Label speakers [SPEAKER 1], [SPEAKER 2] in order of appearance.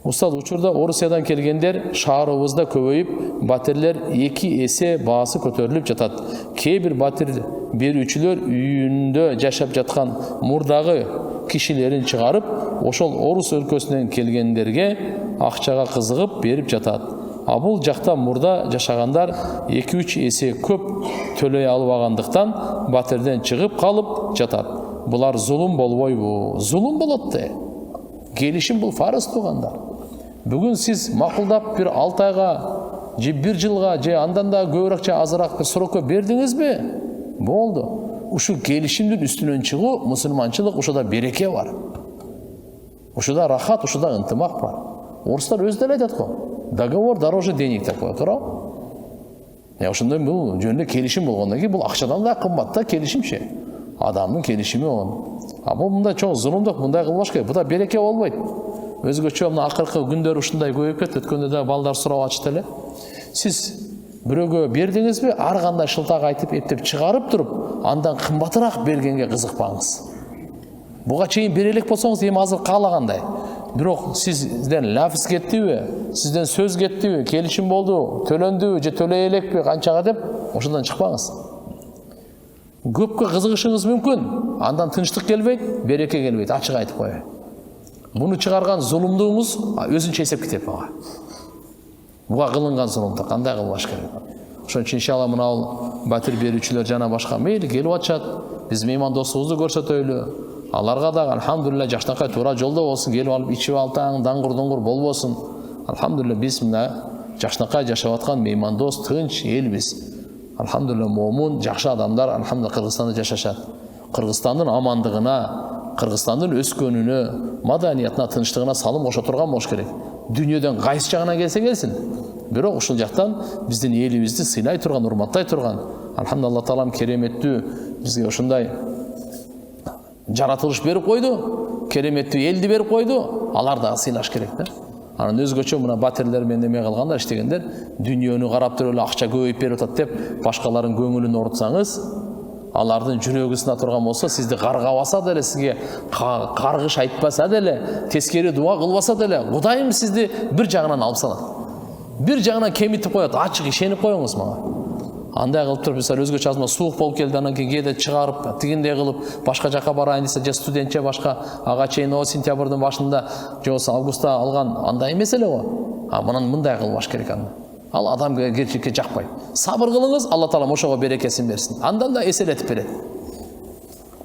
[SPEAKER 1] Устаз, учурда Орусиядан келгендер шаарыбызда көбөйүп, батирлер 2 эсе баасы көтөрүлүп жатат. Кээ бир батир берүүчүлөр үйүндө жашап жаткан мурдагы кишилерин чыгарып, ошол Орус өлкөсүнөн келгендерге акчага кызыгып берип жатат. А бул жакта мурда жашагандар 2-3 эсе көп төлөй албагандыктан батирден чыгып калып жатат. Булар зулум болбойбу? Зулум болот да. Келишим бул фарыз туугандар. Бүгүн сиз макулдап бир 6 айга, же 1 жылга, же андан да көбүрөөк, же азыраак бир срокко бердиңизби? Болду. Ушу келишимдин үстүнөн чыгуу, мусулманчылык, ушуда береке бар. Ушуда рахат, ушуда ынтымак бар. Орустар өздөрү айтат го. Договор дороже денег деп коет, туурабы? Ошондой бул жөнүндө келишим болгондон кийин бул акчадан да кымбат да келишимчи. Адамдын келишими болгон. А бул мындай чоң зулумдук, мындай кылбаш керек. Буда береке болбойт. Өзгөчө мына акыркы күндөр ушундай көбөйүп кетти. Өткөндө да балдар сурап ачты эле. Сиз бирөөгө бердиңизби, ар кандай шылтак айтып, эптеп чыгарып туруп, андан кымбатыраак бергенге кызыкпаңыз. Буга чейин бере элек болсоңуз, эми азыр каалагандай. Бирок сизден лафыз кеттиби, сизден сөз кеттиби, келишим болду, төлөндүбү, же төлөй элекпи, канчага деп, ошондон чыкпаңыз. Көпкө кызыгышыңыз мүмкүн, андан тынчтык келбейт, береке келбейт, ачык айтып коеюн. Буну чыгарган зулумдугуңуз өзүнчө эсеп кетет буга. Буга кылынган зулумдук кандай кылбаш керек? Ошон үчүн иншалла мына батир берүүчүлөр жана башка мейли келип атышат. Биз меймандостугубузду көрсөтөйлү. Аларга да алхамдулилля жакшынакай туура жолдо болсун, келип алып ичип алтаң, даңгур-дуңгур болбосун. Алхамдулилля биз мына жакшынакай жашап аткан меймандос, тынч элбиз. Алхамдулилля момун, жакшы адамдар алхамдулилля Кыргызстанда жашашат. Кыргызстандын амандыгына, Кыргызстандын өскөнүнө, маданиятына, тынчтыгына салым кошо турган болуш керек. Дүйнөдөн кайсы жагына келсе келсин. Бирок ушул жактан биздин элибизди сыйлай турган, урматтай турган, алхамдулилля Алла таалам кереметтүү бизге ушундай жаратылыш берип койду, кереметтүү элди берип койду, алар дагы сыйлаш керек да. Анан өзгөчө мына батирлер менен эме кылгандар, иштегендер, дүйнөнү карап туруп эле акча көбөйүп берип атат деп, башкалардын көңүлүн оорутсаңыз, алардын жүрөгү сына турган болсо, сизди каргабаса деле, сизге каргыш айтпаса деле, тескери дуа кылбаса деле, Кудайым сизди бир жагынан алып салат. Бир жагынан кемитип коет, ачык ишенип коюңуз мага. Андай кылып туруп, мисалы өзгөчө азыр суук болуп келди, анан кийин кээде чыгарып, тигиндей кылып, башка жакка барайын десе, же студентче башка, ага чейин сентябрдын башында, же болбосо августта алган, андай эмес эле го. Мындай кылбаш керек анда. Ал адамга керчиликке жакпайт. Сабыр кылыңыз, Алла таалам ошого берекесин берсин. Андан да эселетип берет.